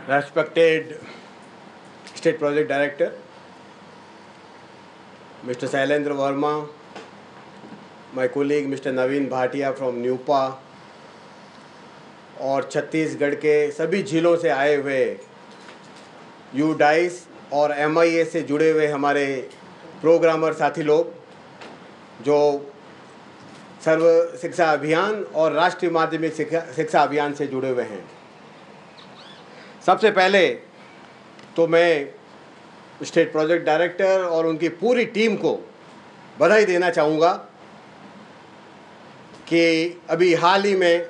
Respected State Project Director, Mr. Sailendra Verma, my colleague Mr. Naveen Bhatia from NUEPA और छत्तीसगढ़ के सभी जिलों से आए हुए यूडाइस और MIS से जुड़े हुए हमारे प्रोग्रामर साथी लोग जो सर्व शिक्षा अभियान और राष्ट्रीय माध्यमिक शिक्षा अभियान से जुड़े हुए हैं। सबसे पहले तो मैं स्टेट प्रोजेक्ट डायरेक्टर और उनकी पूरी टीम को बधाई देना चाहूँगा कि अभी हाल ही में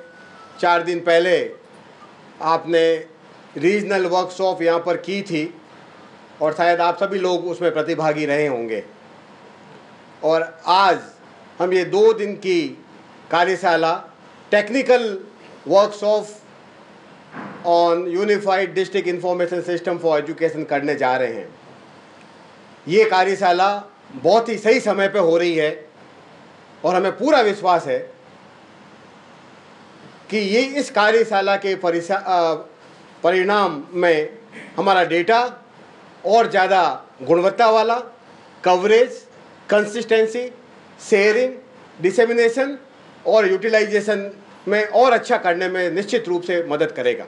4 दिन पहले आपने रीजनल वर्कशॉप यहाँ पर की थी और शायद आप सभी लोग उसमें प्रतिभागी रहे होंगे। और आज हम ये 2 दिन की कार्यशाला technical workshop on unified district information system for education करने जा रहे हैं। ये कार्यशाला बहुत ही सही समय पे हो रही है और हमें पूरा विश्वास है कि ये इस कार्यशाला के परिणाम में हमारा डेटा और ज़्यादा गुणवत्ता वाला कवरेज, कंसिस्टेंसी, शेयरिंग, डिसेमिनेशन और यूटिलाइजेशन में और अच्छा करने में निश्चित रूप से मदद करेगा।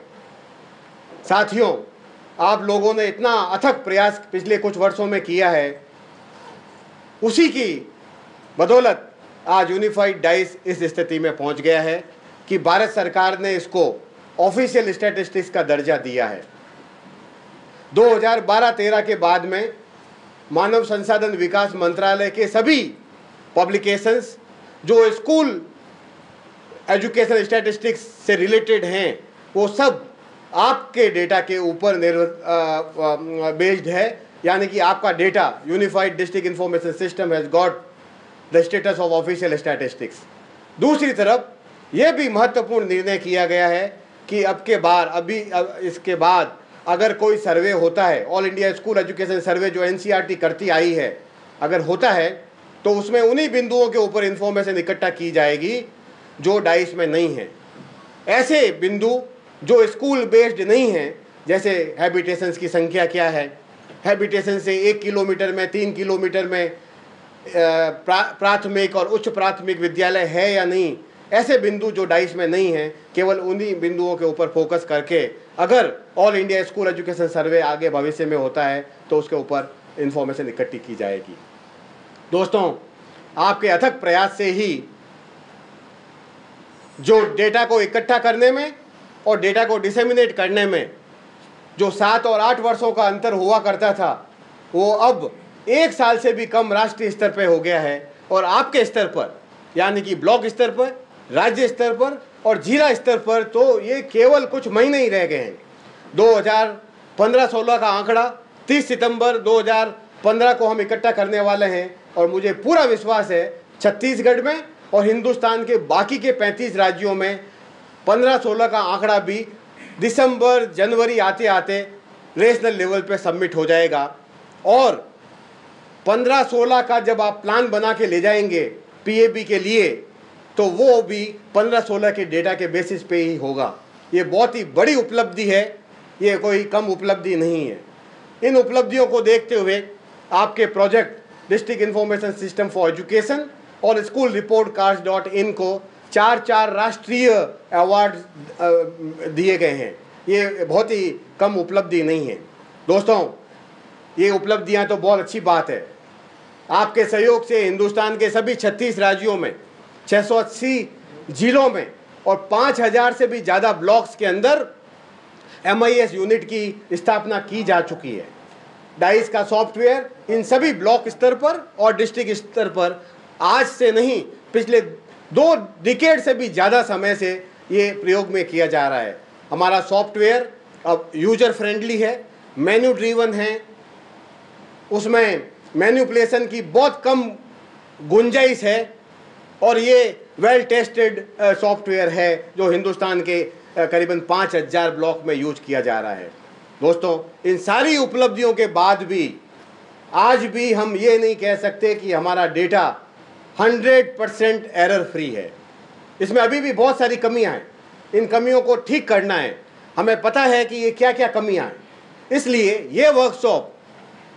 साथियों, आप लोगों ने इतना अथक प्रयास पिछले कुछ वर्षों में किया है, उसी की बदौलत आज यूनिफाइड डाइस इस स्थिति में पहुंच गया है कि भारत सरकार ने इसको ऑफिशियल स्टैटिस्टिक्स का दर्जा दिया है। 2012-13 के बाद में मानव संसाधन विकास मंत्रालय के सभी पब्लिकेशंस जो स्कूल एजुकेशन स्टैटिस्टिक्स से रिलेटेड हैं, वो सब आपके डेटा के ऊपर बेस्ड है, यानी कि आपका data unified district information system has got the status of official statistics. दूसरी तरफ यह भी महत्वपूर्ण निर्णय किया गया है कि इसके बाद अगर कोई सर्वे होता है, ऑल इंडिया स्कूल एजुकेशन सर्वे जो NCERT करती आई है, अगर होता है तो उसमें उन्हीं बिंदुओं के ऊपर इंफॉर्मेशन इकट्ठा की जाएगी जो डाइस में नहीं है। ऐसे बिंदु जो स्कूल बेस्ड नहीं हैं, जैसे हैबिटेशंस की संख्या क्या है, हैबिटेशन से 1 किलोमीटर में 3 किलोमीटर में प्राथमिक और उच्च प्राथमिक विद्यालय है या नहीं, ऐसे बिंदु जो डाइस में नहीं हैं, केवल उन्हीं बिंदुओं के ऊपर फोकस करके अगर ऑल इंडिया स्कूल एजुकेशन सर्वे आगे भविष्य में होता है तो उसके ऊपर इंफॉर्मेशन इकट्ठी की जाएगी। दोस्तों, आपके अथक प्रयास से ही जो डेटा को इकट्ठा करने में और डेटा को डिसेमिनेट करने में जो 7 और 8 वर्षों का अंतर हुआ करता था, वो अब 1 साल से भी कम राष्ट्रीय स्तर पर हो गया है। और आपके स्तर पर, यानी कि ब्लॉक स्तर पर, राज्य स्तर पर और जिला स्तर पर तो ये केवल कुछ महीने ही रह गए हैं। 2015-16 का आंकड़ा 30 सितंबर 2015 को हम इकट्ठा करने वाले हैं और मुझे पूरा विश्वास है छत्तीसगढ़ में और हिंदुस्तान के बाकी के 35 राज्यों में 15-16 का आंकड़ा भी दिसंबर जनवरी आते आते नेशनल लेवल पे सबमिट हो जाएगा। और 15-16 का जब आप प्लान बना के ले जाएंगे PAB के लिए, तो वो भी 15-16 के डेटा के बेसिस पे ही होगा। ये बहुत ही बड़ी उपलब्धि है, ये कोई कम उपलब्धि नहीं है। इन उपलब्धियों को देखते हुए आपके project district information system for education और स्कूल रिपोर्ट कार्ड्स.in को 4 राष्ट्रीय अवार्ड दिए गए हैं। ये बहुत ही कम उपलब्धि नहीं है। दोस्तों, ये उपलब्धियां तो बहुत अच्छी बात है। आपके सहयोग से हिंदुस्तान के सभी 36 राज्यों में 680 जिलों में और 5000 से भी ज़्यादा ब्लॉक्स के अंदर MIS यूनिट की स्थापना की जा चुकी है। डाइस का सॉफ्टवेयर इन सभी ब्लॉक स्तर पर और डिस्ट्रिक्ट स्तर पर आज से नहीं, पिछले 2 डिकेड से भी ज़्यादा समय से ये प्रयोग में किया जा रहा है। हमारा सॉफ्टवेयर अब यूजर फ्रेंडली है, मेन्यू ड्रीवन है, उसमें मैनिपुलेशन की बहुत कम गुंजाइश है और ये वेल टेस्टेड सॉफ्टवेयर है जो हिंदुस्तान के करीबन 5000 ब्लॉक में यूज किया जा रहा है। दोस्तों, इन सारी उपलब्धियों के बाद भी आज भी हम ये नहीं कह सकते कि हमारा डेटा 100% एरर फ्री है। इसमें अभी भी बहुत सारी कमियां हैं, इन कमियों को ठीक करना है। हमें पता है कि ये क्या क्या कमियां हैं। इसलिए ये वर्कशॉप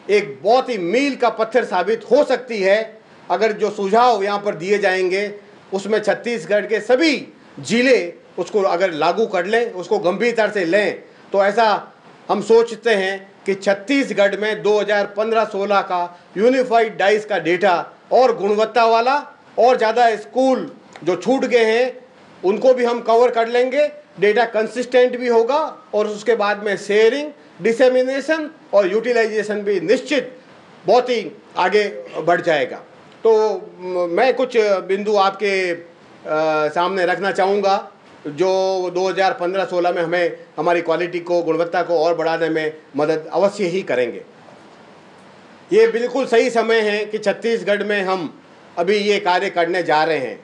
एक बहुत ही मील का पत्थर साबित हो सकती है। अगर जो सुझाव यहाँ पर दिए जाएंगे उसमें छत्तीसगढ़ के सभी जिले उसको अगर लागू कर लें, उसको गंभीरता से लें, तो ऐसा हम सोचते हैं कि छत्तीसगढ़ में 2015-16 का यूनिफाइड डाइस का डेटा और गुणवत्ता वाला और ज़्यादा स्कूल जो छूट गए हैं उनको भी हम कवर कर लेंगे। डेटा कंसिस्टेंट भी होगा और उसके बाद में शेयरिंग, डिसेमिनेशन और यूटिलाइजेशन भी निश्चित बहुत ही आगे बढ़ जाएगा। तो मैं कुछ बिंदु आपके सामने रखना चाहूँगा जो 2015-16 में हमें हमारी क्वालिटी को, गुणवत्ता को और बढ़ाने में मदद अवश्य ही करेंगे। ये बिल्कुल सही समय है कि छत्तीसगढ़ में हम अभी ये कार्य करने जा रहे हैं।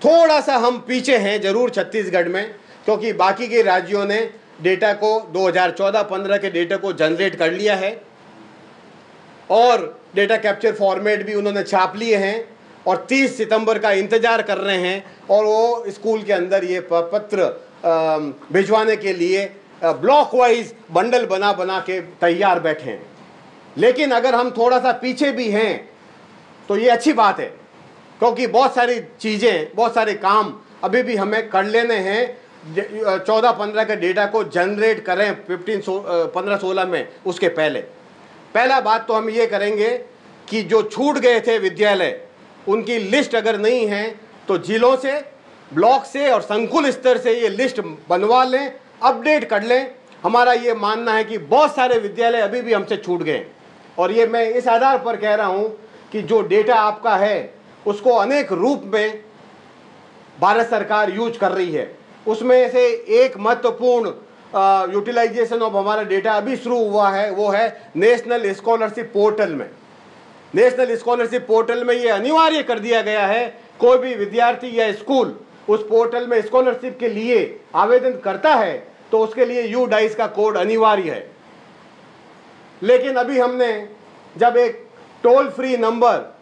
थोड़ा सा हम पीछे हैं ज़रूर छत्तीसगढ़ में, क्योंकि बाकी के राज्यों ने डेटा को 2014-15 के डेटा को जनरेट कर लिया है और डेटा कैप्चर फॉर्मेट भी उन्होंने छाप लिए हैं और 30 सितंबर का इंतज़ार कर रहे हैं और वो स्कूल के अंदर ये पत्र भिजवाने के लिए ब्लॉक वाइज बंडल बना बना के तैयार बैठे हैं। लेकिन अगर हम थोड़ा सा पीछे भी हैं तो ये अच्छी बात है, क्योंकि बहुत सारी चीज़ें, बहुत सारे काम अभी भी हमें कर लेने हैं। 14-15 के डेटा को जनरेट करें 15-16 में, उसके पहला बात तो हम ये करेंगे कि जो छूट गए थे विद्यालय उनकी लिस्ट अगर नहीं है तो जिलों से, ब्लॉक से और संकुल स्तर से ये लिस्ट बनवा लें, अपडेट कर लें। हमारा ये मानना है कि बहुत सारे विद्यालय अभी भी हमसे छूट गए और ये मैं इस आधार पर कह रहा हूँ कि जो डेटा आपका है उसको अनेक रूप में भारत सरकार यूज कर रही है। उसमें से एक महत्वपूर्ण यूटिलाइजेशन ऑफ हमारा डेटा अभी शुरू हुआ है, वो है नेशनल स्कॉलरशिप पोर्टल में। नेशनल स्कॉलरशिप पोर्टल में ये अनिवार्य कर दिया गया है, कोई भी विद्यार्थी या स्कूल उस पोर्टल में स्कॉलरशिप के लिए आवेदन करता है तो उसके लिए यू डाइस का कोड अनिवार्य है। लेकिन अभी हमने जब एक टोल फ्री नंबर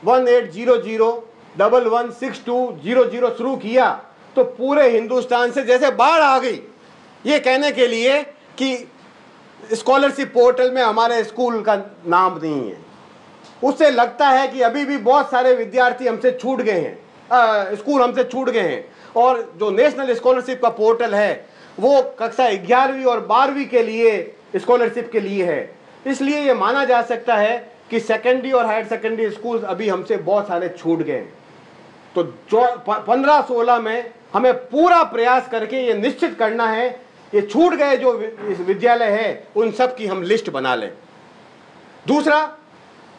1800-116200 शुरू किया तो पूरे हिंदुस्तान से जैसे बाढ़ आ गई, ये कहने के लिए कि स्कॉलरशिप पोर्टल में हमारे स्कूल का नाम नहीं है। उससे लगता है कि अभी भी बहुत सारे विद्यार्थी हमसे छूट गए हैं, स्कूल हमसे छूट गए हैं। और जो नेशनल स्कॉलरशिप का पोर्टल है वो कक्षा 11वीं और 12वीं के लिए स्कॉलरशिप के लिए है। इसलिए ये माना जा सकता है कि सेकेंडरी और हायर सेकेंडरी स्कूल अभी हमसे बहुत सारे छूट गए हैं। तो 15-16 में हमें पूरा प्रयास करके ये निश्चित करना है ये छूट गए जो विद्यालय है उन सब की हम लिस्ट बना लें। दूसरा,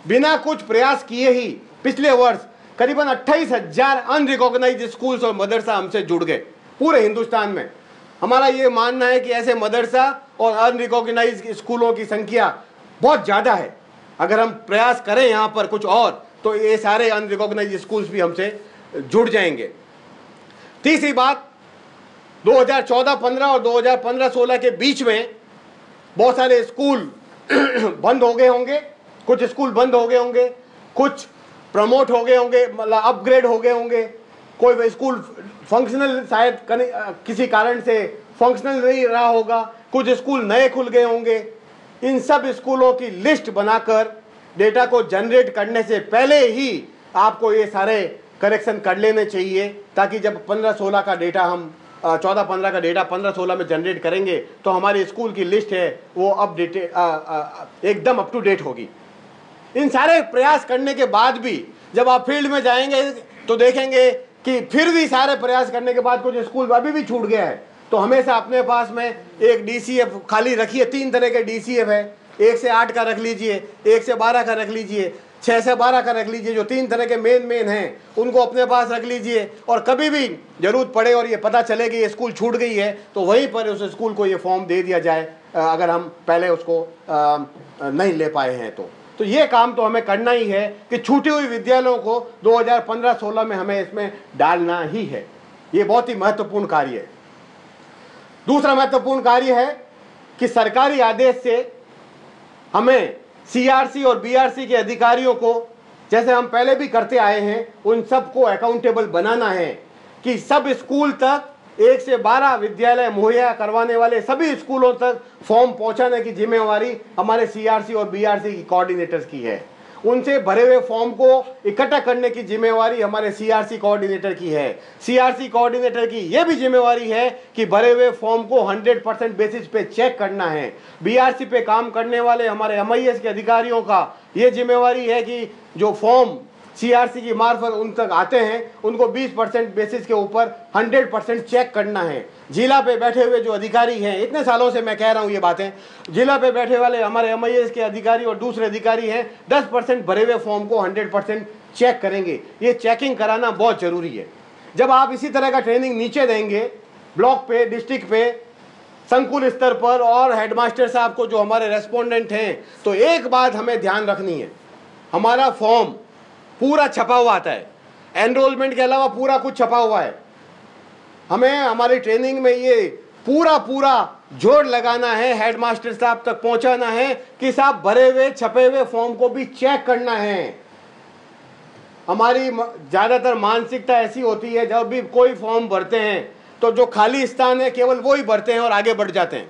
बिना कुछ प्रयास किए ही पिछले वर्ष करीबन 28,000 अनरिकॉग्नाइज्ड स्कूल्स और मदरसा हमसे जुड़ गए पूरे हिंदुस्तान में। हमारा ये मानना है कि ऐसे मदरसा और अनरिकॉग्नाइज्ड स्कूलों की संख्या बहुत ज़्यादा है। अगर हम प्रयास करें यहाँ पर कुछ और तो ये सारे अनरिकॉग्नाइज्ड स्कूल्स भी हमसे जुड़ जाएंगे। तीसरी बात, 2014-15 और 2015-16 के बीच में बहुत सारे स्कूल बंद हो गए होंगे, कुछ स्कूल बंद हो गए होंगे, कुछ प्रमोट हो गए होंगे, मतलब अपग्रेड हो गए होंगे, कोई स्कूल फंक्शनल शायद किसी कारण से फंक्शनल नहीं रहा होगा, कुछ स्कूल नए खुल गए होंगे। इन सब स्कूलों की लिस्ट बनाकर डेटा को जनरेट करने से पहले ही आपको ये सारे करेक्शन कर लेने चाहिए, ताकि जब 15-16 का डेटा हम 14-15 का डेटा 15-16 में जनरेट करेंगे तो हमारी स्कूल की लिस्ट है वो अपडेटेड एकदम अप टू डेट होगी। इन सारे प्रयास करने के बाद भी जब आप फील्ड में जाएंगे तो देखेंगे कि फिर भी सारे प्रयास करने के बाद कुछ स्कूल अभी भी छूट गया है। तो हमेशा अपने पास में एक DCF खाली रखिए। 3 तरह के DCF है, 1 से 8 का रख लीजिए, 1 से 12 का रख लीजिए, 6 से 12 का रख लीजिए। जो 3 तरह के मेन हैं उनको अपने पास रख लीजिए और कभी भी जरूरत पड़े और ये पता चले कि ये स्कूल छूट गई है तो वहीं पर उस स्कूल को ये फॉर्म दे दिया जाए, अगर हम पहले उसको नहीं ले पाए हैं तो ये काम तो हमें करना ही है कि छूटी हुई विद्यालयों को 2015-16 में हमें इसमें डालना ही है। ये बहुत ही महत्वपूर्ण कार्य है। दूसरा महत्वपूर्ण कार्य है कि सरकारी आदेश से हमें CRC और BRC के अधिकारियों को, जैसे हम पहले भी करते आए हैं, उन सबको अकाउंटेबल बनाना है कि सब स्कूल तक 1 से 12 विद्यालय मुहैया करवाने वाले सभी स्कूलों तक फॉर्म पहुंचाने की जिम्मेवारी हमारे सीआरसी और बीआरसी की कोऑर्डिनेटर्स की है। उनसे भरे हुए फॉर्म को इकट्ठा करने की जिम्मेवारी हमारे सीआरसी कोऑर्डिनेटर की है। सीआरसी कोऑर्डिनेटर की यह भी जिम्मेवारी है कि भरे हुए फॉर्म को 100% बेसिस पे चेक करना है। बीआरसी पे काम करने वाले हमारे एमआईएस के अधिकारियों का यह जिम्मेवारी है कि जो फॉर्म सीआरसी की मार्फत उन तक आते हैं उनको 20% बेसिस के ऊपर 100% चेक करना है। जिला पे बैठे हुए जो अधिकारी हैं, इतने सालों से मैं कह रहा हूँ ये बातें, जिला पे बैठे वाले हमारे एमआईएस के अधिकारी और दूसरे अधिकारी हैं, 10% भरे हुए फॉर्म को 100% चेक करेंगे। ये चेकिंग कराना बहुत ज़रूरी है। जब आप इसी तरह का ट्रेनिंग नीचे देंगे, ब्लॉक पे, डिस्ट्रिक्ट पे, संकुल स्तर पर और हेडमास्टर साहब को जो हमारे रेस्पोंडेंट हैं, तो एक बात हमें ध्यान रखनी है, हमारा फॉर्म पूरा छपा हुआ आता है, एनरोलमेंट के अलावा पूरा कुछ छपा हुआ है। हमें हमारी ट्रेनिंग में ये पूरा जोर लगाना है, हेडमास्टर साहब तक पहुंचाना है कि साहब भरे हुए छपे हुए फॉर्म को भी चेक करना है। हमारी ज़्यादातर मानसिकता ऐसी होती है, जब भी कोई फॉर्म भरते हैं तो जो खाली स्थान है केवल वो ही भरते हैं और आगे बढ़ जाते हैं।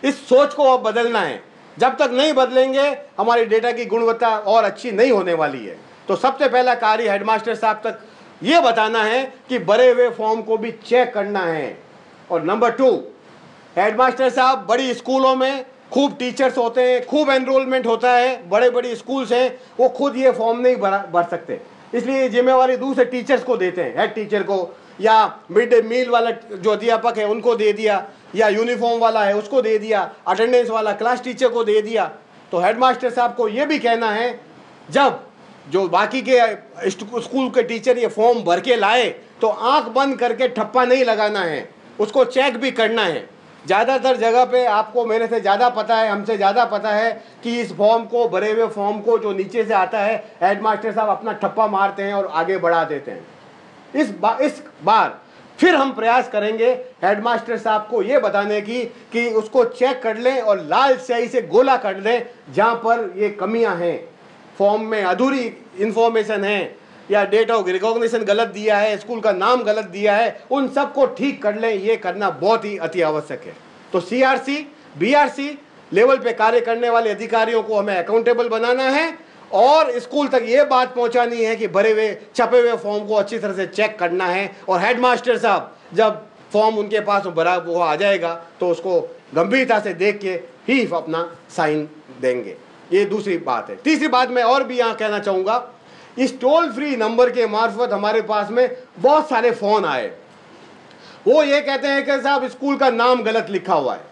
इस सोच को अब बदलना है। जब तक नहीं बदलेंगे हमारी डेटा की गुणवत्ता और अच्छी नहीं होने वाली है। तो सबसे पहला कार्य हेडमास्टर साहब तक ये बताना है कि भरे हुए फॉर्म को भी चेक करना है। और नंबर 2, हेडमास्टर साहब, बड़ी स्कूलों में खूब टीचर्स होते हैं, खूब एनरोलमेंट होता है, बड़े बड़ी स्कूल्स हैं, वो खुद ये फॉर्म नहीं भर सकते, इसलिए ये जिम्मेवारी दूसरे टीचर्स को देते हैं। हेड टीचर को, या मिड डे मील वाला जो अध्यापक है उनको दे दिया, या यूनिफॉर्म वाला है उसको दे दिया, अटेंडेंस वाला क्लास टीचर को दे दिया। तो हेडमास्टर साहब को ये भी कहना है, जब जो बाकी के स्कूल के टीचर ये फॉर्म भर के लाए तो आंख बंद करके ठप्पा नहीं लगाना है, उसको चेक भी करना है। ज़्यादातर जगह पे आपको मेरे से ज़्यादा पता है, हमसे ज़्यादा पता है कि इस फॉर्म को, भरे हुए फॉर्म को जो नीचे से आता है, हेडमास्टर साहब अपना ठप्पा मारते हैं और आगे बढ़ा देते हैं। इस बार फिर हम प्रयास करेंगे हेडमास्टर साहब को ये बताने की कि उसको चेक कर लें और लाल स्याही से गोला कर लें जहाँ पर ये कमियाँ हैं, फॉर्म में अधूरी इंफॉर्मेशन है, या डेट ऑफ रिकॉग्निशन गलत दिया है, स्कूल का नाम गलत दिया है, उन सब को ठीक कर लें। ये करना बहुत ही अति आवश्यक है। तो सीआरसी, बीआरसी लेवल पे कार्य करने वाले अधिकारियों को हमें अकाउंटेबल बनाना है और स्कूल तक ये बात पहुंचानी है कि भरे हुए छपे हुए फॉर्म को अच्छी तरह से चेक करना है। और हेडमास्टर साहब जब फॉर्म उनके पास भरा हुआ आ जाएगा तो उसको गंभीरता से देख के ही अपना साइन देंगे। ये दूसरी बात है। तीसरी बात मैं और भी यहाँ कहना चाहूँगा, इस टोल फ्री नंबर के मार्फत हमारे पास में बहुत सारे फ़ोन आए, वो ये कहते हैं कि साहब स्कूल का नाम गलत लिखा हुआ है।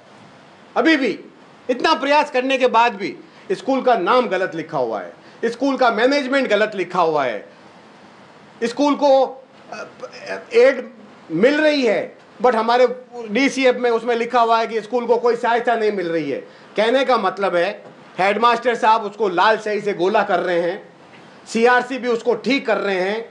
अभी भी इतना प्रयास करने के बाद भी स्कूल का नाम गलत लिखा हुआ है, स्कूल का मैनेजमेंट गलत लिखा हुआ है, स्कूल को एड मिल रही है बट हमारे डीसीएफ में उसमें लिखा हुआ है कि स्कूल को कोई सहायता नहीं मिल रही है। कहने का मतलब है हेडमास्टर साहब उसको लाल स्याही से गोला कर रहे हैं, सीआरसी भी उसको ठीक कर रहे हैं,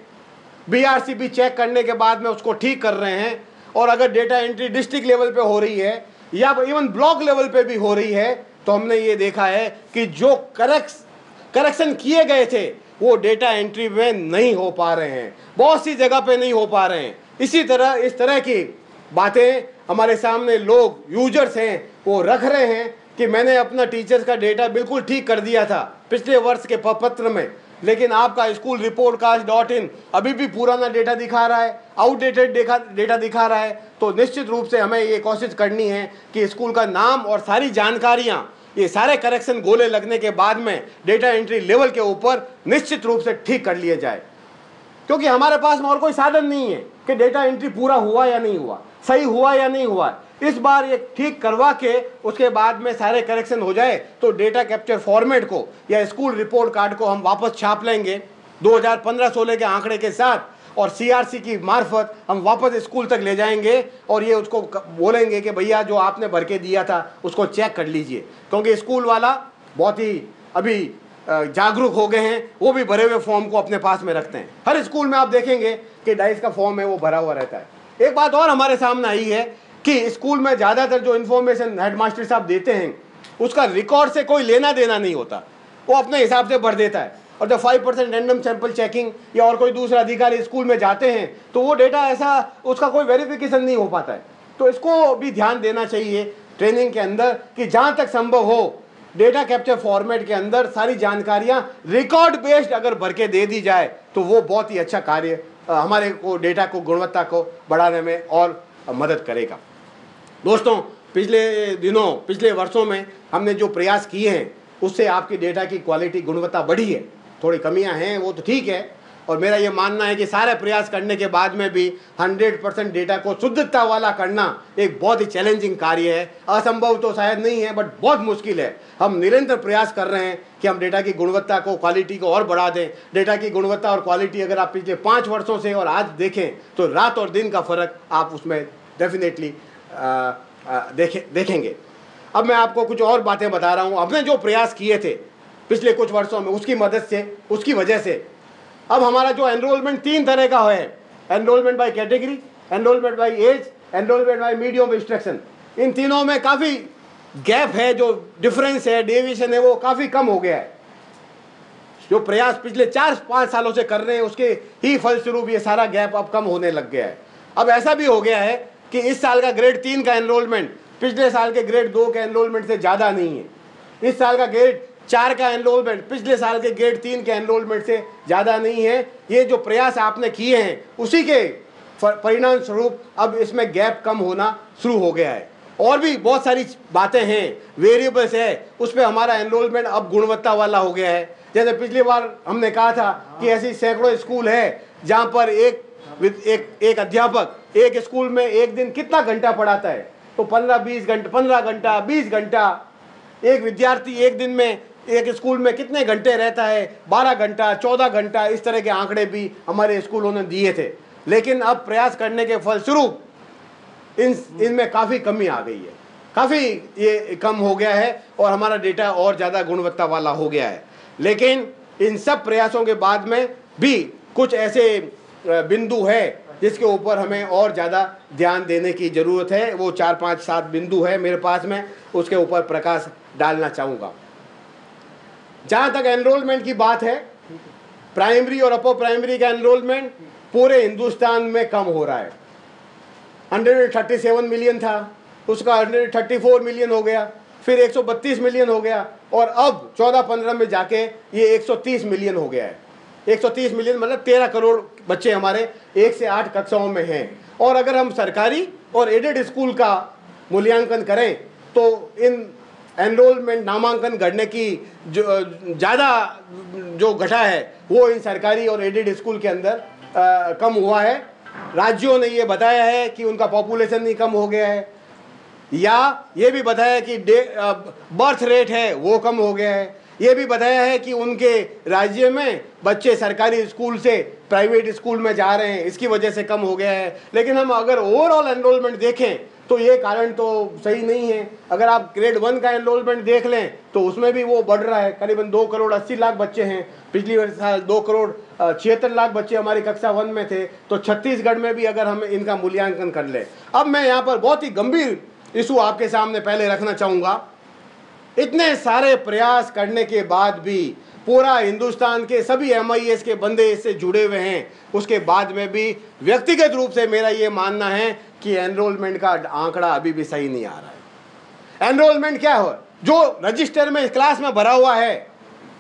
बीआरसी भी चेक करने के बाद में उसको ठीक कर रहे हैं। और अगर डेटा एंट्री डिस्ट्रिक्ट लेवल पे हो रही है या इवन ब्लॉक लेवल पे भी हो रही है तो हमने ये देखा है कि जो करेक्शन किए गए थे वो डेटा एंट्री में नहीं हो पा रहे हैं, बहुत सी जगह पे नहीं हो पा रहे हैं। इसी तरह इस तरह की बातें हमारे सामने लोग यूजर्स हैं वो रख रहे हैं कि मैंने अपना टीचर्स का डेटा बिल्कुल ठीक कर दिया था पिछले वर्ष के पत्र में, लेकिन आपका स्कूल रिपोर्ट कार्ड.in अभी भी पुराना डेटा दिखा रहा है, आउटडेटेड डेटा दिखा रहा है। तो निश्चित रूप से हमें ये कोशिश करनी है कि स्कूल का नाम और सारी जानकारियाँ, ये सारे करेक्शन गोले लगने के बाद में डेटा एंट्री लेवल के ऊपर निश्चित रूप से ठीक कर लिए जाए, क्योंकि हमारे पास में और कोई साधन नहीं है कि डेटा एंट्री पूरा हुआ या नहीं हुआ, सही हुआ या नहीं हुआ। इस बार ये ठीक करवा के उसके बाद में सारे करेक्शन हो जाए तो डेटा कैप्चर फॉर्मेट को या स्कूल रिपोर्ट कार्ड को हम वापस छाप लेंगे 2015-16 के आंकड़े के साथ, और सीआरसी की मार्फत हम वापस स्कूल तक ले जाएंगे और ये उसको बोलेंगे कि भैया जो आपने भर के दिया था उसको चेक कर लीजिए, क्योंकि स्कूल वाला बहुत ही अभी जागरूक हो गए हैं, वो भी भरे हुए फॉर्म को अपने पास में रखते हैं। हर स्कूल में आप देखेंगे कि डाइस का फॉर्म है वो भरा हुआ रहता है। एक बात और हमारे सामने आई है कि स्कूल में ज़्यादातर जो इन्फॉर्मेशन हेडमास्टर साहब देते हैं उसका रिकॉर्ड से कोई लेना देना नहीं होता, वो अपने हिसाब से भर देता है। और जब 5% रैंडम सैंपल चेकिंग या और कोई दूसरा अधिकारी स्कूल में जाते हैं तो वो डेटा ऐसा उसका कोई वेरिफिकेशन नहीं हो पाता है। तो इसको भी ध्यान देना चाहिए ट्रेनिंग के अंदर कि जहाँ तक संभव हो डेटा कैप्चर फॉर्मेट के अंदर सारी जानकारियाँ रिकॉर्ड बेस्ड अगर भर के दे दी जाए तो वो बहुत ही अच्छा कार्य हमारे को डेटा को गुणवत्ता को बढ़ाने में और मदद करेगा। दोस्तों, पिछले वर्षों में हमने जो प्रयास किए हैं उससे आपकी डेटा की क्वालिटी गुणवत्ता बढ़ी है। थोड़ी कमियां हैं वो तो ठीक है, और मेरा ये मानना है कि सारे प्रयास करने के बाद में भी 100% डेटा को शुद्धता वाला करना एक बहुत ही चैलेंजिंग कार्य है। असंभव तो शायद नहीं है, बट बहुत मुश्किल है। हम निरंतर प्रयास कर रहे हैं कि हम डेटा की गुणवत्ता को, क्वालिटी को और बढ़ा दें। डेटा की गुणवत्ता और क्वालिटी अगर आप पिछले 5 वर्षों से और आज देखें तो रात और दिन का फर्क आप उसमें डेफिनेटली देखेंगे। अब मैं आपको कुछ और बातें बता रहा हूँ। हमने जो प्रयास किए थे पिछले कुछ वर्षों में उसकी मदद से, उसकी वजह से अब हमारा जो एनरोलमेंट 3 तरह का है, enrollment by category, enrollment by age, enrollment by medium of instruction. इन तीनों में काफ़ी गैप है, जो डिफरेंस है, डेविएशन है, वो काफ़ी कम हो गया है। जो प्रयास पिछले 4-5 सालों से कर रहे हैं उसके ही फलस्वरूप ये सारा गैप अब कम होने लग गया है। अब ऐसा भी हो गया है कि इस साल का ग्रेड 3 का एनरोलमेंट पिछले साल के ग्रेड 2 के एनरोलमेंट से ज़्यादा नहीं है। इस साल का ग्रेड 4 का एनरोलमेंट पिछले साल के ग्रेड 3 के एनरोलमेंट से ज़्यादा नहीं है। ये जो प्रयास आपने किए हैं उसी के परिणाम स्वरूप अब इसमें गैप कम होना शुरू हो गया है। और भी बहुत सारी बातें हैं, वेरिएबल्स है, उस पर हमारा एनरोलमेंट अब गुणवत्ता वाला हो गया है। जैसे पिछली बार हमने कहा था कि ऐसी सैकड़ों स्कूल है जहाँ पर एक अध्यापक एक स्कूल में एक दिन कितना घंटा पढ़ाता है, तो 15-20 घंटे, 15 घंटा, 20 घंटा। एक विद्यार्थी एक दिन में एक स्कूल में कितने घंटे रहता है, 12 घंटा, 14 घंटा, इस तरह के आंकड़े भी हमारे स्कूलों ने दिए थे। लेकिन अब प्रयास करने के फलस्वरूप इनमें काफ़ी कमी आ गई है, काफ़ी ये कम हो गया है और हमारा डेटा और ज़्यादा गुणवत्ता वाला हो गया है। लेकिन इन सब प्रयासों के बाद में भी कुछ ऐसे बिंदु है जिसके ऊपर हमें और ज़्यादा ध्यान देने की ज़रूरत है। वो 4-5-7 बिंदु है मेरे पास में, उसके ऊपर प्रकाश डालना चाहूँगा। जहाँ तक एनरोलमेंट की बात है, प्राइमरी और अपर प्राइमरी का एनरोलमेंट पूरे हिंदुस्तान में कम हो रहा है। 137 मिलियन था, उसका 134 मिलियन हो गया, फिर 132 मिलियन हो गया, और अब 14-15 में जाके ये 130 मिलियन हो गया है। 130 मिलियन मतलब 13 करोड़ बच्चे हमारे 1 से 8 कक्षाओं में हैं। और अगर हम सरकारी और एडेड स्कूल का मूल्यांकन करें तो इन एनरोलमेंट नामांकन घटने की जो ज़्यादा जो घटा है वो इन सरकारी और एडेड स्कूल के अंदर कम हुआ है। राज्यों ने ये बताया है कि उनका पॉपुलेशन ही कम हो गया है, या ये भी बताया कि बर्थ रेट है वो कम हो गया है। ये भी बताया है कि उनके राज्य में बच्चे सरकारी स्कूल से प्राइवेट स्कूल में जा रहे हैं, इसकी वजह से कम हो गया है। लेकिन हम अगर ओवरऑल एनरोलमेंट देखें तो ये कारण तो सही नहीं है। अगर आप ग्रेड 1 का एनरोलमेंट देख लें तो उसमें भी वो बढ़ रहा है, करीबन 2 करोड़ 80 लाख बच्चे हैं। पिछली साल 2 करोड़ 76 लाख बच्चे हमारी कक्षा 1 में थे। तो छत्तीसगढ़ में भी अगर हम इनका मूल्यांकन कर लें, अब मैं यहाँ पर बहुत ही गंभीर इशू आपके सामने पहले रखना चाहूँगा। इतने सारे प्रयास करने के बाद भी पूरा हिंदुस्तान के सभी MIS के बंदे इससे जुड़े हुए हैं, उसके बाद में भी व्यक्तिगत रूप से मेरा ये मानना है कि एनरोलमेंट का आंकड़ा अभी भी सही नहीं आ रहा है। एनरोलमेंट क्या हो, जो रजिस्टर में क्लास में भरा हुआ है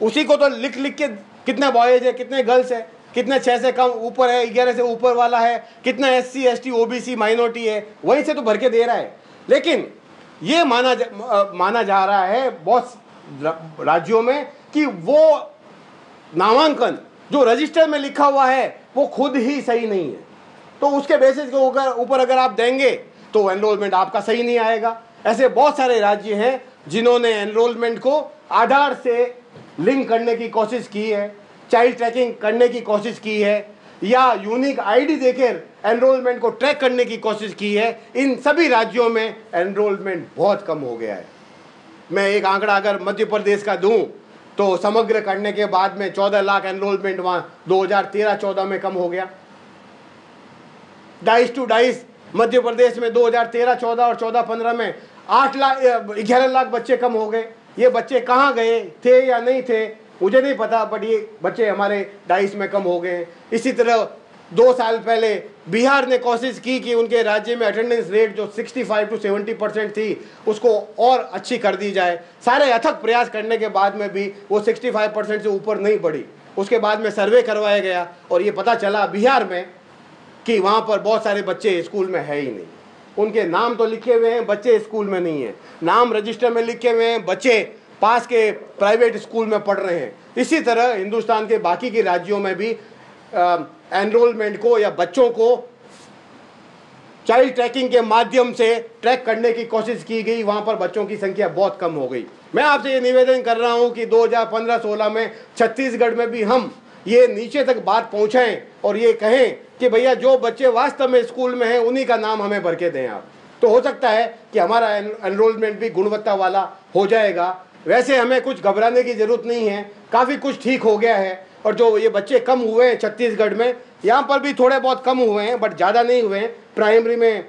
उसी को तो लिख के कितने बॉयज है, कितने गर्ल्स है, कितने 6 से कम ऊपर है, 11 से ऊपर वाला है, कितना SC ST OBC माइनॉरिटी है, वहीं से तो भर के दे रहा है। लेकिन ये माना जा रहा है बहुत राज्यों में कि वो नामांकन जो रजिस्टर में लिखा हुआ है वो खुद ही सही नहीं है, तो उसके बेसिस के ऊपर अगर आप देंगे तो एनरोलमेंट आपका सही नहीं आएगा। ऐसे बहुत सारे राज्य हैं जिन्होंने एनरोलमेंट को आधार से लिंक करने की कोशिश की है, चाइल्ड ट्रैकिंग करने की कोशिश की है, या यूनिक ID देकर एनरोलमेंट को ट्रैक करने की कोशिश की है। इन सभी राज्यों में एनरोलमेंट बहुत कम हो गया है। मैं एक आंकड़ा अगर मध्य प्रदेश का दूं तो समग्र करने के बाद में 14 लाख एनरोलमेंट वहाँ 2013-14 में कम हो गया। 2.5 मध्य प्रदेश में 2013-14 और 14-15 में 11 लाख बच्चे कम हो गए। ये बच्चे कहाँ गए थे या नहीं थे, मुझे नहीं पता, बट ये बच्चे हमारे डाइस में कम हो गए हैं। इसी तरह 2 साल पहले बिहार ने कोशिश की कि उनके राज्य में अटेंडेंस रेट जो 65 to 70% थी उसको और अच्छी कर दी जाए। सारे अथक प्रयास करने के बाद में भी वो 65% से ऊपर नहीं बढ़ी। उसके बाद में सर्वे करवाया गया और ये पता चला बिहार में कि वहाँ पर बहुत सारे बच्चे स्कूल में है ही नहीं। उनके नाम तो लिखे हुए हैं, बच्चे स्कूल में नहीं है। नाम रजिस्टर में लिखे हुए हैं, बच्चे पास के प्राइवेट स्कूल में पढ़ रहे हैं। इसी तरह हिंदुस्तान के बाकी के राज्यों में भी एनरोलमेंट को या बच्चों को चाइल्ड ट्रैकिंग के माध्यम से ट्रैक करने की कोशिश की गई। वहाँ पर बच्चों की संख्या बहुत कम हो गई। मैं आपसे ये निवेदन कर रहा हूँ कि 2015-16 में छत्तीसगढ़ में भी हम ये नीचे तक बात पहुँचाएं और ये कहें कि भैया जो बच्चे वास्तव में स्कूल में हैं उन्हीं का नाम हमें भर के दें आप। तो हो सकता है कि हमारा एनरोलमेंट भी गुणवत्ता वाला हो जाएगा। वैसे हमें कुछ घबराने की ज़रूरत नहीं है, काफ़ी कुछ ठीक हो गया है। और जो ये बच्चे कम हुए हैं छत्तीसगढ़ में, यहाँ पर भी थोड़े बहुत कम हुए हैं बट ज़्यादा नहीं हुए हैं। प्राइमरी में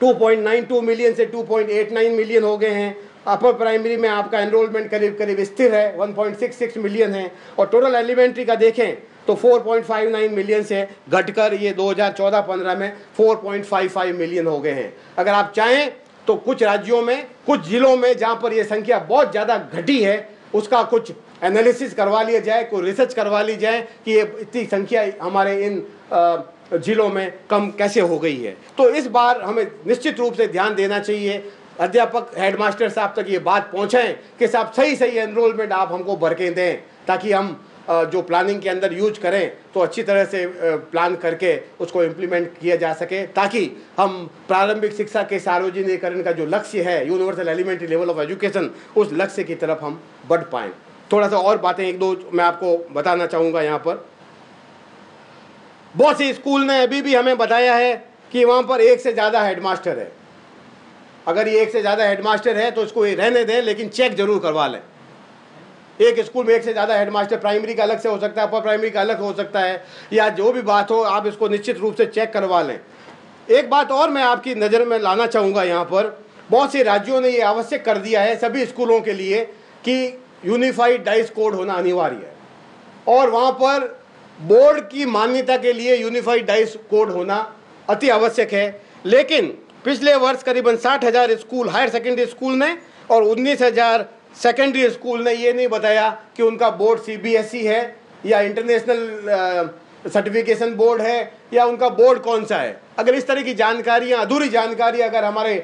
2.92 मिलियन से 2.89 मिलियन हो गए हैं। अपर प्राइमरी में आपका एनरोलमेंट करीब करीब स्थिर है, 1.66 मिलियन है। और टोटल एलिमेंट्री का देखें तो 4.59 मिलियन से घटकर ये 2014-15 में 4.55 मिलियन हो गए हैं। अगर आप चाहें तो कुछ राज्यों में, कुछ जिलों में जहाँ पर ये संख्या बहुत ज़्यादा घटी है उसका कुछ एनालिसिस करवा लिया जाए, कोई रिसर्च करवा ली जाए कि ये इतनी संख्या हमारे इन जिलों में कम कैसे हो गई है। तो इस बार हमें निश्चित रूप से ध्यान देना चाहिए। अध्यापक, हेडमास्टर साहब तक ये बात पहुँचाएं कि साहब सही एनरोलमेंट आप हमको भर के दें, ताकि हम जो प्लानिंग के अंदर यूज करें तो अच्छी तरह से प्लान करके उसको इम्प्लीमेंट किया जा सके, ताकि हम प्रारंभिक शिक्षा के सार्वजनिकरण का जो लक्ष्य है, universal elementary level of education, उस लक्ष्य की तरफ हम बढ़ पाएँ। थोड़ा सा और बातें एक दो मैं आपको बताना चाहूँगा। यहाँ पर बहुत सी स्कूल ने अभी भी हमें बताया है कि वहाँ पर 1 से ज़्यादा हेडमास्टर है। अगर ये 1 से ज़्यादा हेडमास्टर है तो इसको रहने दें, लेकिन चेक जरूर करवा लें। एक स्कूल में 1 से ज़्यादा हेडमास्टर, प्राइमरी का अलग से हो सकता है, अपर प्राइमरी का अलग हो सकता है, या जो भी बात हो आप इसको निश्चित रूप से चेक करवा लें। एक बात और मैं आपकी नज़र में लाना चाहूँगा। यहाँ पर बहुत से राज्यों ने ये आवश्यक कर दिया है सभी स्कूलों के लिए कि यूनिफाइड डाइस कोड होना अनिवार्य है, और वहाँ पर बोर्ड की मान्यता के लिए यूनिफाइड डाइस कोड होना अति आवश्यक है। लेकिन पिछले वर्ष करीबन 60,000 स्कूल, हायर सेकेंडरी स्कूल ने और 19,000 सेकेंडरी स्कूल ने ये नहीं बताया कि उनका बोर्ड CBSE है या इंटरनेशनल सर्टिफिकेशन बोर्ड है या उनका बोर्ड कौन सा है। अगर इस तरह की जानकारियाँ, अधूरी जानकारी अगर हमारे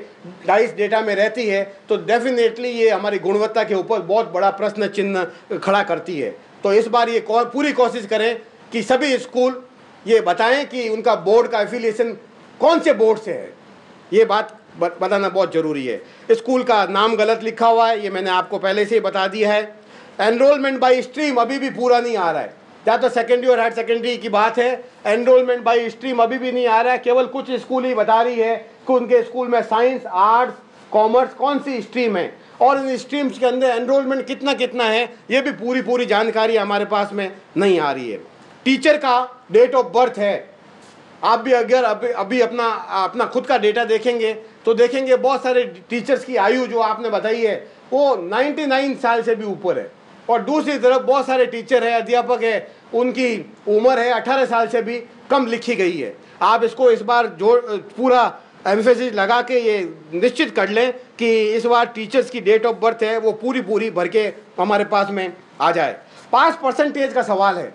डाइस डेटा में रहती है तो डेफिनेटली ये हमारी गुणवत्ता के ऊपर बहुत बड़ा प्रश्न चिन्ह खड़ा करती है। तो इस बार ये पूरी कोशिश करें कि सभी स्कूल ये बताएं कि उनका बोर्ड का एफिलिएशन कौन से बोर्ड से है। ये बात बताना बहुत ज़रूरी है। स्कूल का नाम गलत लिखा हुआ है, ये मैंने आपको पहले से ही बता दिया है। एनरोलमेंट बाय स्ट्रीम अभी भी पूरा नहीं आ रहा है। या तो सेकेंडरी और हायर सेकेंडरी की बात है, एनरोलमेंट बाय स्ट्रीम अभी भी नहीं आ रहा है। केवल कुछ स्कूल ही बता रही है कि उनके स्कूल में साइंस, आर्ट्स, कॉमर्स कौन सी स्ट्रीम है और इन स्ट्रीम्स के अंदर एनरोलमेंट कितना है, ये भी पूरी जानकारी हमारे पास में नहीं आ रही है। टीचर का डेट ऑफ बर्थ है, आप भी अगर अभी अपना खुद का डेटा देखेंगे तो देखेंगे बहुत सारे टीचर्स की आयु जो आपने बताई है वो 99 साल से भी ऊपर है, और दूसरी तरफ बहुत सारे टीचर है, अध्यापक है, उनकी उम्र है 18 साल से भी कम लिखी गई है। आप इसको इस बार पूरा एम्फेसिस लगा के ये निश्चित कर लें कि इस बार टीचर्स की डेट ऑफ बर्थ है वो पूरी भर के हमारे पास में आ जाए। पास परसेंटेज का सवाल है,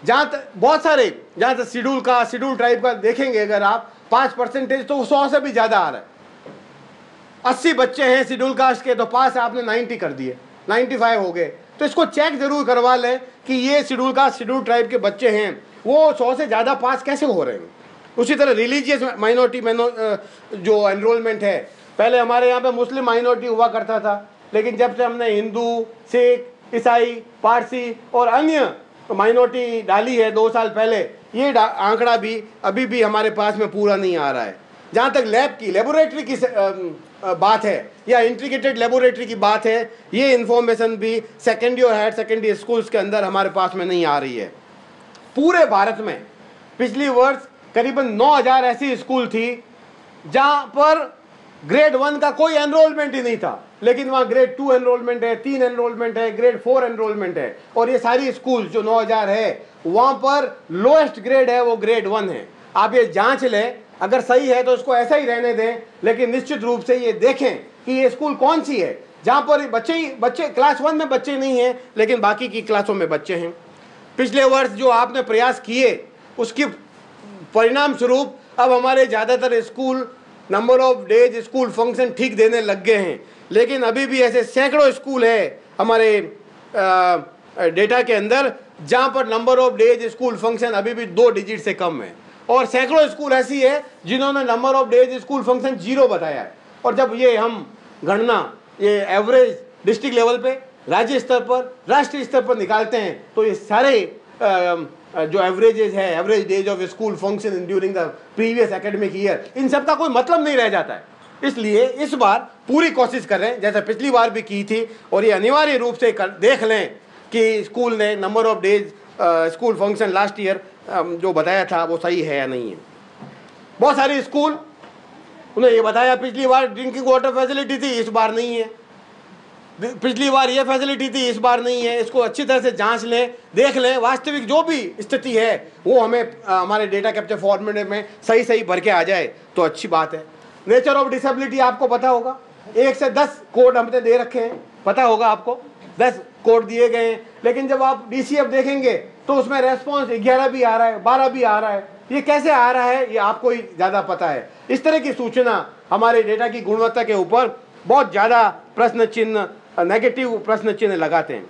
जहाँ तक बहुत सारे, जहाँ तक शेड्यूल ट्राइब का देखेंगे अगर आप 5% तो 100 से भी ज़्यादा आ रहा है। 80 बच्चे हैं शेड्यूल कास्ट के तो पास आपने 90 कर दिए, 95 हो गए। तो इसको चेक जरूर करवा लें कि ये शेड्यूल कास्ट, शेड्यूल ट्राइब के बच्चे हैं वो 100 से ज़्यादा पास कैसे हो रहे हैं। उसी तरह रिलीजियस माइनॉरिटी जो एनरोलमेंट है, पहले हमारे यहाँ पे मुस्लिम माइनॉरिटी हुआ करता था, लेकिन जब से हमने हिंदू, सिख, ईसाई, पारसी और अन्य माइनॉरिटी डाली है 2 साल पहले, ये आंकड़ा भी अभी भी हमारे पास में पूरा नहीं आ रहा है। जहाँ तक लेबोरेटरी की बात है या इंटीग्रेटेड लेबोरेटरी की बात है, ये इन्फॉर्मेशन भी सेकेंडरी और हायर सेकेंडरी स्कूल्स के अंदर हमारे पास में नहीं आ रही है। पूरे भारत में पिछली वर्ष करीबन 9,000 ऐसी स्कूल थी जहाँ पर ग्रेड 1 का कोई एनरोलमेंट ही नहीं था, लेकिन वहाँ ग्रेड 2 एनरोलमेंट है, 3 एनरोलमेंट है, ग्रेड 4 एनरोलमेंट है। और ये सारी स्कूल जो 9000 है वहाँ पर लोएस्ट ग्रेड है वो ग्रेड 1 है। आप ये जांच लें, अगर सही है तो इसको ऐसा ही रहने दें, लेकिन निश्चित रूप से ये देखें कि ये स्कूल कौन सी है जहाँ पर बच्चे क्लास 1 में बच्चे नहीं हैं लेकिन बाकी की क्लासों में बच्चे हैं। पिछले वर्ष जो आपने प्रयास किए उसकी परिणाम स्वरूप अब हमारे ज़्यादातर school number of days school function ठीक देने लग गए हैं, लेकिन अभी भी ऐसे सैकड़ों स्कूल है हमारे डेटा के अंदर जहाँ पर number of days school function अभी भी 2 डिजिट से कम है, और सैकड़ों स्कूल ऐसी है जिन्होंने number of days school function 0 बताया है। और जब ये हम गणना ये एवरेज डिस्ट्रिक्ट लेवल पे, राज्य स्तर पर, राष्ट्रीय स्तर पर निकालते हैं तो ये सारे जो एवरेजेस है, average days of school function during the previous academic year, इन सब का कोई मतलब नहीं रह जाता है। इसलिए इस बार पूरी कोशिश करें जैसे पिछली बार भी की थी, और ये अनिवार्य रूप से देख लें कि स्कूल ने number of days school function last year जो बताया था वो सही है या नहीं है। बहुत सारे स्कूल उन्हें ये बताया पिछली बार ड्रिंकिंग वाटर फैसिलिटी थी, इस बार नहीं है। पिछली बार ये फैसिलिटी थी, इस बार नहीं है। इसको अच्छी तरह से जांच लें, देख लें, वास्तविक जो भी स्थिति है वो हमें हमारे डेटा कैप्चर फॉर्मेट में सही सही भर के आ जाए तो अच्छी बात है। नेचर ऑफ डिसेबिलिटी आपको पता होगा, 1 से 10 कोड हमने दे रखे हैं, पता होगा आपको 10 कोड दिए गए हैं, लेकिन जब आप DCF देखेंगे तो उसमें रेस्पॉन्स 11 भी आ रहा है, 12 भी आ रहा है। ये कैसे आ रहा है ये आपको ही ज़्यादा पता है। इस तरह की सूचना हमारे डेटा की गुणवत्ता के ऊपर बहुत ज़्यादा प्रश्न चिन्ह, नेगेटिव प्रश्न चिन्ह लगाते हैं।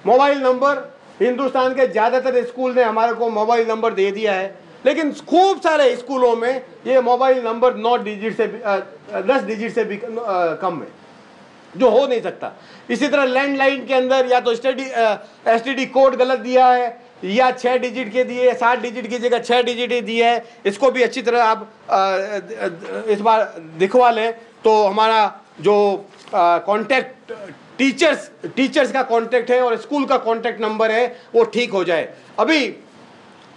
मोबाइल नंबर, हिंदुस्तान के ज़्यादातर स्कूल ने हमारे को मोबाइल नंबर दे दिया है, लेकिन खूब सारे स्कूलों में ये मोबाइल नंबर 9 डिजिट से 10 डिजिट से भी कम है, जो हो नहीं सकता। इसी तरह लैंडलाइन के अंदर या तो STD कोड गलत दिया है या 6 डिजिट के दिए, 7 डिजिट की जगह 6 डिजिट ही दिया है। इसको भी अच्छी तरह आप इस बार दिखवा लें तो हमारा जो कॉन्टैक्ट टीचर्स का कॉन्टैक्ट है और स्कूल का कॉन्टैक्ट नंबर है वो ठीक हो जाए। अभी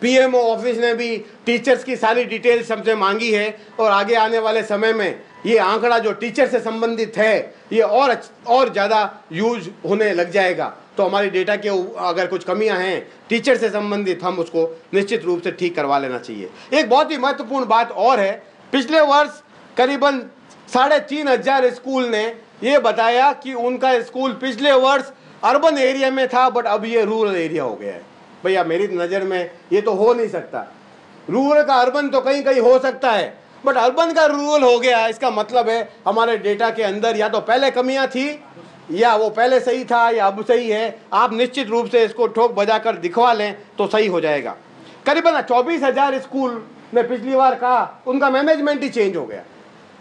PMO ऑफिस ने भी टीचर्स की सारी डिटेल्स हमसे मांगी है, और आगे आने वाले समय में ये आंकड़ा जो टीचर से संबंधित है ये और ज़्यादा यूज होने लग जाएगा। तो हमारी डेटा के अगर कुछ कमियां हैं टीचर से संबंधित, हम उसको निश्चित रूप से ठीक करवा लेना चाहिए। एक बहुत ही महत्वपूर्ण बात और है, पिछले वर्ष करीबन 3500 स्कूल ने ये बताया कि उनका स्कूल पिछले वर्ष अर्बन एरिया में था बट अब ये रूरल एरिया हो गया है। भैया मेरी नज़र में ये तो हो नहीं सकता। रूरल का अर्बन तो कहीं कहीं हो सकता है, बट अर्बन का रूरल हो गया, इसका मतलब है हमारे डेटा के अंदर या तो पहले कमियां थी या वो पहले सही था या अब सही है। आप निश्चित रूप से इसको ठोक बजाकर दिखवा लें तो सही हो जाएगा। करीबन 24,000 स्कूल ने पिछली बार कहा उनका मैनेजमेंट ही चेंज हो गया।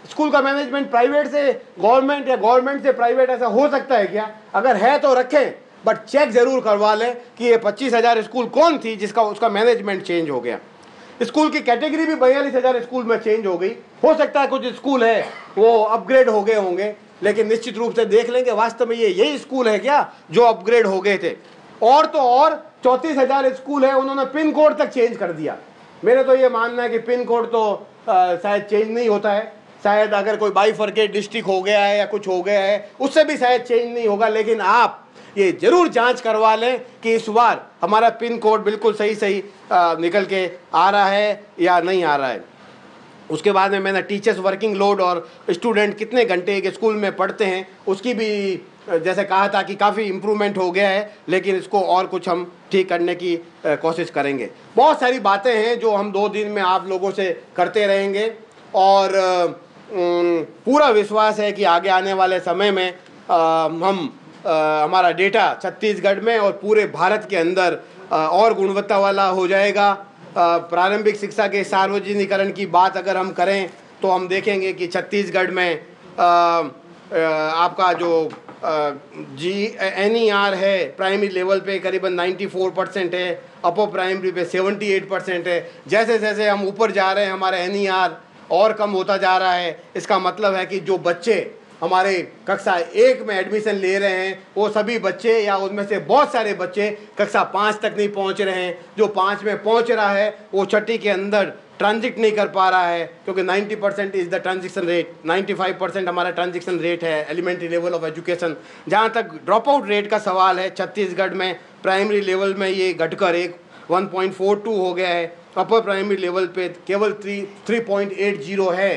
स्कूल का मैनेजमेंट प्राइवेट से गवर्नमेंट या गवर्नमेंट से प्राइवेट ऐसा हो सकता है क्या? अगर है तो रखें, बट चेक जरूर करवा लें कि ये 25,000 स्कूल कौन थी जिसका उसका मैनेजमेंट चेंज हो गया। स्कूल की कैटेगरी भी 42,000 स्कूल में चेंज हो गई। हो सकता है कुछ स्कूल है वो अपग्रेड हो गए होंगे, लेकिन निश्चित रूप से देख लेंगे वास्तव में ये यही स्कूल है क्या जो अपग्रेड हो गए थे। और तो और 34,000 स्कूल है उन्होंने पिन कोड तक चेंज कर दिया। मेरे तो ये मानना है कि पिन कोड तो शायद चेंज नहीं होता है, शायद अगर कोई बाइफरकेट डिस्ट्रिक्ट हो गया है या कुछ हो गया है उससे भी शायद चेंज नहीं होगा, लेकिन आप ये जरूर जांच करवा लें कि इस बार हमारा पिन कोड बिल्कुल सही निकल के आ रहा है या नहीं आ रहा है। उसके बाद में मैंने टीचर्स वर्किंग लोड और स्टूडेंट कितने घंटे एक स्कूल में पढ़ते हैं उसकी भी जैसे कहा था कि काफ़ी इम्प्रूवमेंट हो गया है, लेकिन इसको और कुछ हम ठीक करने की कोशिश करेंगे। बहुत सारी बातें हैं जो हम 2 दिन में आप लोगों से करते रहेंगे, और पूरा विश्वास है कि आगे आने वाले समय में हम हमारा डेटा छत्तीसगढ़ में और पूरे भारत के अंदर और गुणवत्ता वाला हो जाएगा। प्रारंभिक शिक्षा के सार्वजनिकरण की बात अगर हम करें तो हम देखेंगे कि छत्तीसगढ़ में आपका जो NER है प्राइमरी लेवल पे करीबन 94% है, अपर प्राइमरी पे 78% है। जैसे जैसे हम ऊपर जा रहे हैं हमारा NER और कम होता जा रहा है। इसका मतलब है कि जो बच्चे हमारे कक्षा 1 में एडमिशन ले रहे हैं वो सभी बच्चे या उनमें से बहुत सारे बच्चे कक्षा 5 तक नहीं पहुंच रहे हैं। जो 5 में पहुंच रहा है वो छठी के अंदर ट्रांजिट नहीं कर पा रहा है, क्योंकि 90% इज़ द ट्रांजिशन रेट, 95% हमारा ट्रांजिशन रेट है एलिमेंट्री लेवल ऑफ एजुकेशन। जहाँ तक ड्रॉप आउट रेट का सवाल है, छत्तीसगढ़ में प्राइमरी लेवल में ये घटकर 1.42 हो गया है, अपर प्राइमरी लेवल पे केवल 3.80 है।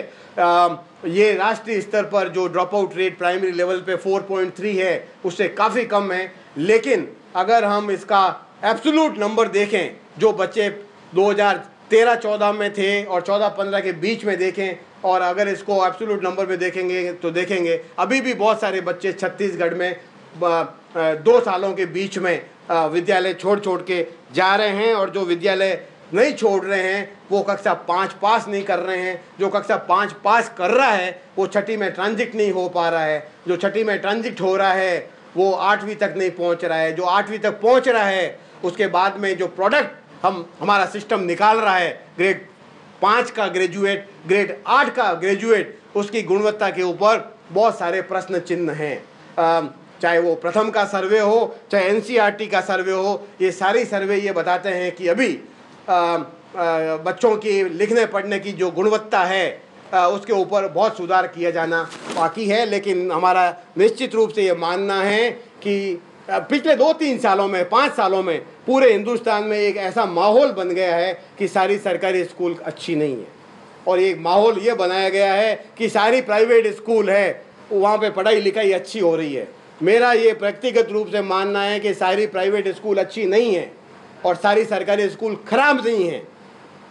ये राष्ट्रीय स्तर पर जो drop out rate primary level पे 4.3 है, उससे काफ़ी कम है। लेकिन अगर हम इसका एब्सोल्यूट नंबर देखें, जो बच्चे 2013-14 में थे और 14-15 के बीच में देखें, और अगर इसको एब्सोल्यूट नंबर में देखेंगे तो देखेंगे अभी भी बहुत सारे बच्चे छत्तीसगढ़ में 2 सालों के बीच में विद्यालय छोड़ के जा रहे हैं, और जो विद्यालय नहीं छोड़ रहे हैं वो कक्षा 5 पास नहीं कर रहे हैं। जो कक्षा 5 पास कर रहा है वो छठी में ट्रांजिट नहीं हो पा रहा है। जो छठी में ट्रांजिट हो रहा है वो 8वीं तक नहीं पहुंच रहा है। जो 8वीं तक पहुंच रहा है उसके बाद में जो प्रोडक्ट हमारा सिस्टम निकाल रहा है, ग्रेड 5 का ग्रेजुएट, ग्रेड 8 का ग्रेजुएट, उसकी गुणवत्ता के ऊपर बहुत सारे प्रश्न चिन्ह हैं। चाहे वो प्रथम का सर्वे हो, चाहे एनसीईआरटी का सर्वे हो, ये सारी सर्वे ये बताते हैं कि अभी बच्चों की लिखने पढ़ने की जो गुणवत्ता है उसके ऊपर बहुत सुधार किया जाना बाकी है। लेकिन हमारा निश्चित रूप से ये मानना है कि पिछले 2-3 सालों में, 5 सालों में पूरे हिंदुस्तान में एक ऐसा माहौल बन गया है कि सारी सरकारी स्कूल अच्छी नहीं है, और एक माहौल ये बनाया गया है कि सारी प्राइवेट स्कूल है वहाँ पे पढ़ाई लिखाई अच्छी हो रही है। मेरा ये व्यक्तिगत रूप से मानना है कि सारी प्राइवेट स्कूल अच्छी नहीं है और सारी सरकारी स्कूल खराब नहीं है।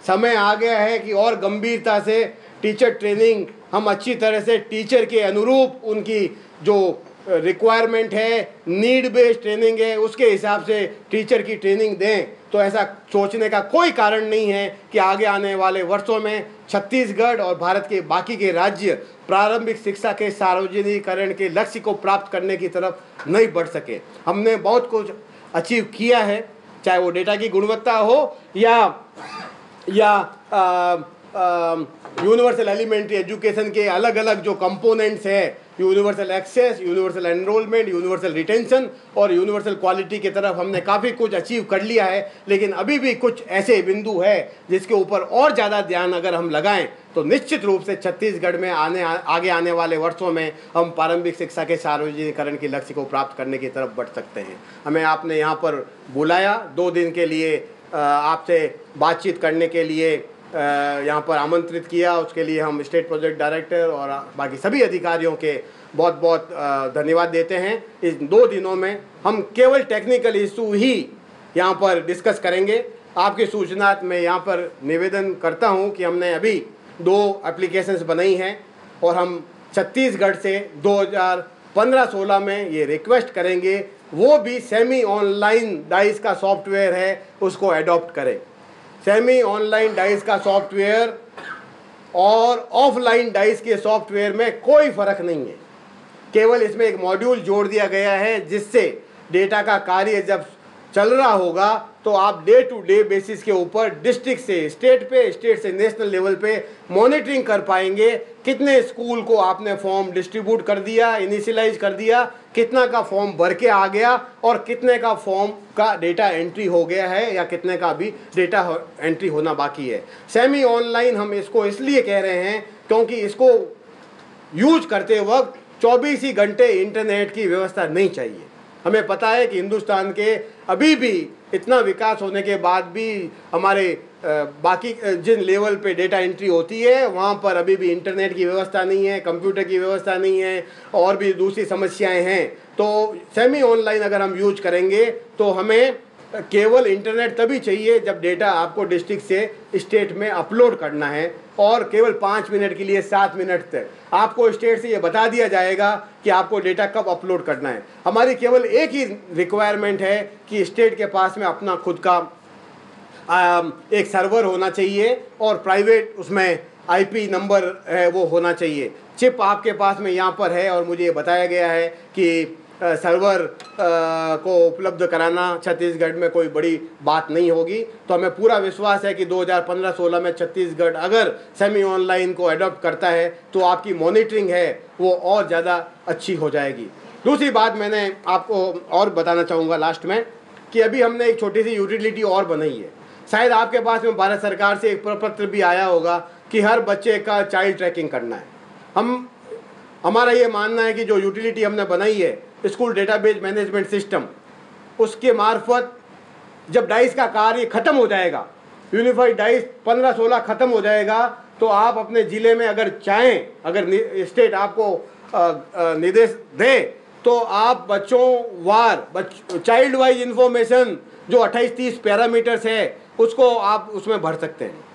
समय आ गया है कि और गंभीरता से टीचर ट्रेनिंग हम अच्छी तरह से टीचर के अनुरूप उनकी जो रिक्वायरमेंट है, नीड बेस्ड ट्रेनिंग है, उसके हिसाब से टीचर की ट्रेनिंग दें। तो ऐसा सोचने का कोई कारण नहीं है कि आगे आने वाले वर्षों में छत्तीसगढ़ और भारत के बाकी के राज्य प्रारंभिक शिक्षा के सार्वजनिकरण के लक्ष्य को प्राप्त करने की तरफ नहीं बढ़ सके। हमने बहुत कुछ अचीव किया है, चाहे वो डेटा की गुणवत्ता हो या यूनिवर्सल एलिमेंट्री एजुकेशन के अलग अलग जो कंपोनेंट्स हैं, universal access, universal enrolment, universal retention और यूनिवर्सल क्वालिटी की तरफ हमने काफ़ी कुछ अचीव कर लिया है। लेकिन अभी भी कुछ ऐसे बिंदु है जिसके ऊपर और ज़्यादा ध्यान अगर हम लगाएं तो निश्चित रूप से छत्तीसगढ़ में आगे आने वाले वर्षों में हम प्रारंभिक शिक्षा के सार्वजनिकरण के लक्ष्य को प्राप्त करने की तरफ बढ़ सकते हैं। हमें आपने यहाँ पर बुलाया 2 दिन के लिए, आपसे बातचीत करने के लिए यहाँ पर आमंत्रित किया, उसके लिए हम स्टेट प्रोजेक्ट डायरेक्टर और बाकी सभी अधिकारियों के बहुत बहुत धन्यवाद देते हैं। इस 2 दिनों में हम केवल टेक्निकल इशू ही यहाँ पर डिस्कस करेंगे। आपकी सूचना में यहाँ पर निवेदन करता हूँ कि हमने अभी 2 एप्लीकेशंस बनाई हैं और हम छत्तीसगढ़ से 2015-16 में ये रिक्वेस्ट करेंगे वो भी सेमी ऑनलाइन डाइस का सॉफ्टवेयर है उसको एडॉप्ट करें। सेमी ऑनलाइन डाइस का सॉफ्टवेयर और ऑफलाइन डाइस के सॉफ्टवेयर में कोई फर्क नहीं है, केवल इसमें एक मॉड्यूल जोड़ दिया गया है जिससे डेटा का कार्य जब चल रहा होगा तो आप डे टू डे बेसिस के ऊपर डिस्ट्रिक्ट से स्टेट पे, स्टेट से नेशनल लेवल पे मॉनिटरिंग कर पाएंगे। कितने स्कूल को आपने फॉर्म डिस्ट्रीब्यूट कर दिया, इनिशियलाइज कर दिया, कितना का फॉर्म भर के आ गया और कितने का फॉर्म का डेटा एंट्री हो गया है या कितने का अभी डेटा एंट्री होना बाकी है। सेमी ऑनलाइन हम इसको इसलिए कह रहे हैं क्योंकि इसको यूज करते वक्त 24 ही घंटे इंटरनेट की व्यवस्था नहीं चाहिए। हमें पता है कि हिंदुस्तान के अभी भी इतना विकास होने के बाद भी हमारे बाकी जिन लेवल पे डेटा एंट्री होती है वहाँ पर अभी भी इंटरनेट की व्यवस्था नहीं है, कंप्यूटर की व्यवस्था नहीं है और भी दूसरी समस्याएं हैं। तो सेमी ऑनलाइन अगर हम यूज करेंगे तो हमें केवल इंटरनेट तभी चाहिए जब डेटा आपको डिस्ट्रिक्ट से स्टेट में अपलोड करना है और केवल 5 मिनट के लिए 7 मिनट तक आपको स्टेट से ये बता दिया जाएगा कि आपको डेटा कब अपलोड करना है। हमारी केवल एक ही रिक्वायरमेंट है कि स्टेट के पास में अपना खुद का एक सर्वर होना चाहिए और प्राइवेट उसमें आईपी नंबर है वो होना चाहिए। चिप आपके पास में यहाँ पर है और मुझे ये बताया गया है कि सर्वर को उपलब्ध कराना छत्तीसगढ़ में कोई बड़ी बात नहीं होगी। तो हमें पूरा विश्वास है कि 2015-16 में छत्तीसगढ़ अगर सेमी ऑनलाइन को अडॉप्ट करता है तो आपकी मॉनिटरिंग है वो और ज़्यादा अच्छी हो जाएगी। दूसरी बात मैंने आपको और बताना चाहूँगा लास्ट में कि अभी हमने एक छोटी सी यूटिलिटी और बनाई है। शायद आपके पास में भारत सरकार से एक प्रपत्र भी आया होगा कि हर बच्चे का चाइल्ड ट्रैकिंग करना है। हमारा ये मानना है कि जो यूटिलिटी हमने बनाई है स्कूल डेटाबेस मैनेजमेंट सिस्टम, उसके मार्फत जब डाइस का कार्य खत्म हो जाएगा, यूनिफाइड डाइस 15-16 खत्म हो जाएगा, तो आप अपने ज़िले में अगर चाहें, अगर स्टेट आपको निर्देश दे, तो आप बच्चों वार चाइल्ड वाइज इंफॉर्मेशन जो 28-30 पैरामीटर्स है उसको आप उसमें भर सकते हैं।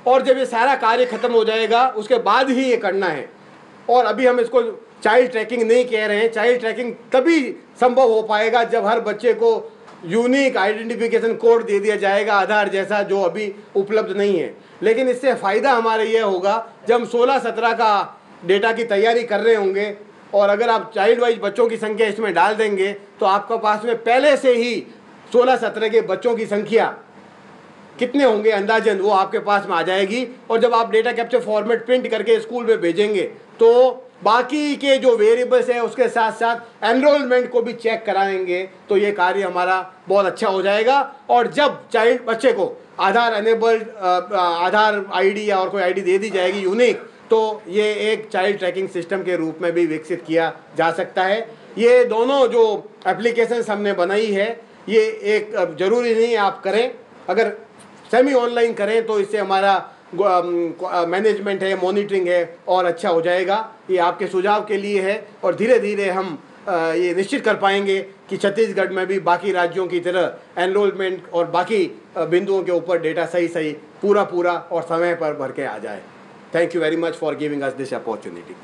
और जब ये सारा कार्य खत्म हो जाएगा उसके बाद ही ये करना है। और अभी हम इसको चाइल्ड ट्रैकिंग नहीं कह रहे हैं। चाइल्ड ट्रैकिंग तभी संभव हो पाएगा जब हर बच्चे को यूनिक आइडेंटिफिकेशन कोड दे दिया जाएगा, आधार जैसा, जो अभी उपलब्ध नहीं है। लेकिन इससे फ़ायदा हमारे ये होगा जब हम 16-17 का डेटा की तैयारी कर रहे होंगे, और अगर आप चाइल्ड वाइज बच्चों की संख्या इसमें डाल देंगे तो आपके पास में पहले से ही 16-17 के बच्चों की संख्या कितने होंगे अंदाजन वो आपके पास में आ जाएगी। और जब आप डेटा कैप्चर फॉर्मेट प्रिंट करके स्कूल में भेजेंगे तो बाकी के जो वेरिएबल्स है उसके साथ साथ एनरोलमेंट को भी चेक कराएंगे, तो ये कार्य हमारा बहुत अच्छा हो जाएगा। और जब चाइल्ड बच्चे को आधार एनेबल्ड आधार आईडी या और कोई आईडी दे दी जाएगी यूनिक, तो ये एक चाइल्ड ट्रैकिंग सिस्टम के रूप में भी विकसित किया जा सकता है। ये दोनों जो एप्लीकेशंस हमने बनाई है, ये एक ज़रूरी नहीं है आप करें, अगर सेमी ऑनलाइन करें तो इससे हमारा मैनेजमेंट है, मॉनिटरिंग है और अच्छा हो जाएगा। ये आपके सुझाव के लिए है और धीरे धीरे हम ये निश्चित कर पाएंगे कि छत्तीसगढ़ में भी बाकी राज्यों की तरह एनरोलमेंट और बाकी बिंदुओं के ऊपर डेटा सही पूरा और समय पर भर के आ जाए। Thank you very much for giving us this opportunity.